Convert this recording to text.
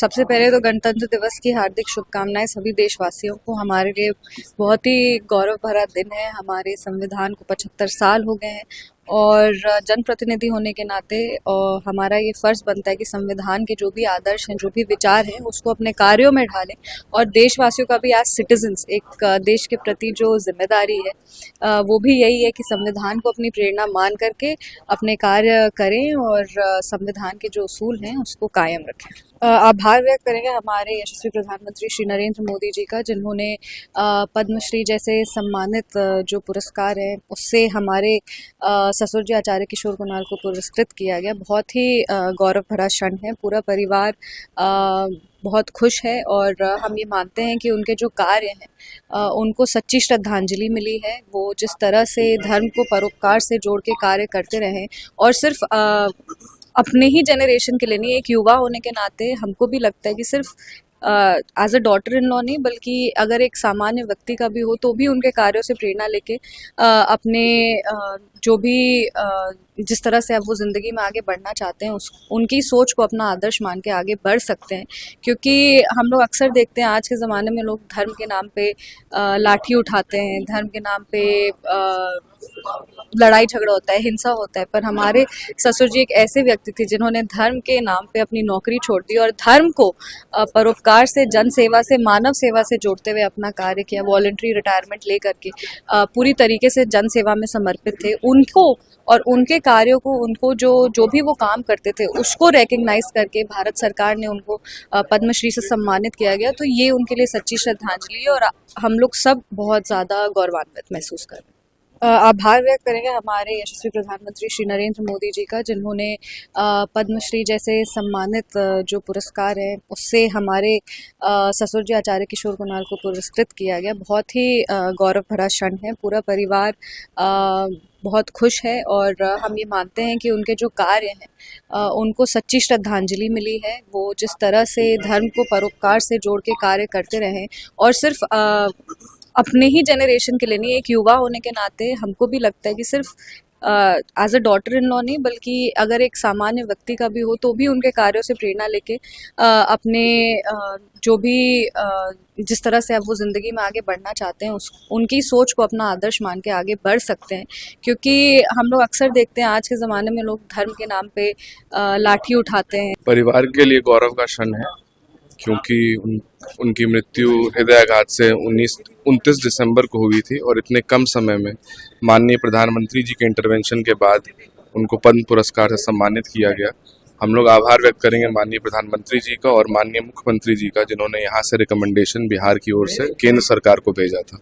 सबसे पहले तो गणतंत्र दिवस की हार्दिक शुभकामनाएं सभी देशवासियों को। हमारे लिए बहुत ही गौरव भरा दिन है। हमारे संविधान को 75 साल हो गए हैं और जनप्रतिनिधि होने के नाते हमारा ये फर्ज बनता है कि संविधान के जो भी आदर्श हैं, जो भी विचार हैं, उसको अपने कार्यों में ढालें और देशवासियों का भी एज सिटीजन्स एक देश के प्रति जो जिम्मेदारी है वो भी यही है कि संविधान को अपनी प्रेरणा मान करके अपने कार्य करें और संविधान के जो उसूल हैं उसको कायम रखें। आभार व्यक्त करेंगे हमारे यशस्वी प्रधानमंत्री श्री नरेंद्र मोदी जी का, जिन्होंने पद्मश्री जैसे सम्मानित जो पुरस्कार है उससे हमारे ससुर जी आचार्य किशोर कुणाल को पुरस्कृत किया गया। बहुत ही गौरव भरा क्षण है। पूरा परिवार बहुत खुश है और हम ये मानते हैं कि उनके जो कार्य हैं उनको सच्ची श्रद्धांजलि मिली है। वो जिस तरह से धर्म को परोपकार से जोड़ के कार्य करते रहे और सिर्फ अपने ही जनरेशन के लिए नहीं, एक युवा होने के नाते हमको भी लगता है कि सिर्फ as a daughter in law नहीं, बल्कि अगर एक सामान्य व्यक्ति का भी हो तो भी उनके कार्यों से प्रेरणा लेके अपने जो भी जिस तरह से अब वो ज़िंदगी में आगे बढ़ना चाहते हैं उनकी सोच को अपना आदर्श मान के आगे बढ़ सकते हैं। क्योंकि हम लोग अक्सर देखते हैं आज के ज़माने में लोग धर्म के नाम पे लाठी उठाते हैं, धर्म के नाम पे लड़ाई झगड़ा होता है, हिंसा होता है। पर हमारे ससुर जी एक ऐसे व्यक्ति थे जिन्होंने धर्म के नाम पे अपनी नौकरी छोड़ दी और धर्म को परोपकार से, जन सेवा से, मानव सेवा से जोड़ते हुए अपना कार्य किया। वॉलंटरी रिटायरमेंट ले करके पूरी तरीके से जन सेवा में समर्पित थे। उनको और उनके कार्यों को, उनको जो भी वो काम करते थे उसको रिकग्नाइज करके भारत सरकार ने उनको पद्मश्री से सम्मानित किया गया। तो ये उनके लिए सच्ची श्रद्धांजलि है और हम लोग सब बहुत ज़्यादा गौरवान्वित महसूस कर रहे हैं। आभार व्यक्त करेंगे हमारे यशस्वी प्रधानमंत्री श्री नरेंद्र मोदी जी का, जिन्होंने पद्मश्री जैसे सम्मानित जो पुरस्कार है उससे हमारे ससुर जी आचार्य किशोर कुणाल को पुरस्कृत किया गया। बहुत ही गौरव भरा क्षण है। पूरा परिवार बहुत खुश है और हम ये मानते हैं कि उनके जो कार्य हैं उनको सच्ची श्रद्धांजलि मिली है। वो जिस तरह से धर्म को परोपकार से जोड़ के कार्य करते रहे और सिर्फ अपने ही जनरेशन के लिए नहीं, एक युवा होने के नाते हमको भी लगता है कि सिर्फ as a daughter in law नहीं, बल्कि अगर एक सामान्य व्यक्ति का भी हो तो भी उनके कार्यों से प्रेरणा लेके अपने जो भी जिस तरह से अब वो ज़िंदगी में आगे बढ़ना चाहते हैं उनकी सोच को अपना आदर्श मान के आगे बढ़ सकते हैं। क्योंकि हम लोग अक्सर देखते हैं आज के ज़माने में लोग धर्म के नाम पे लाठी उठाते हैं। परिवार के लिए गौरव का क्षण है क्योंकि उनकी मृत्यु हृदयाघात से 29 दिसंबर को हुई थी और इतने कम समय में माननीय प्रधानमंत्री जी के इंटरवेंशन के बाद उनको पद्म पुरस्कार से सम्मानित किया गया। हम लोग आभार व्यक्त करेंगे माननीय प्रधानमंत्री जी का और माननीय मुख्यमंत्री जी का, जिन्होंने यहाँ से रिकमेंडेशन बिहार की ओर से केंद्र सरकार को भेजा था।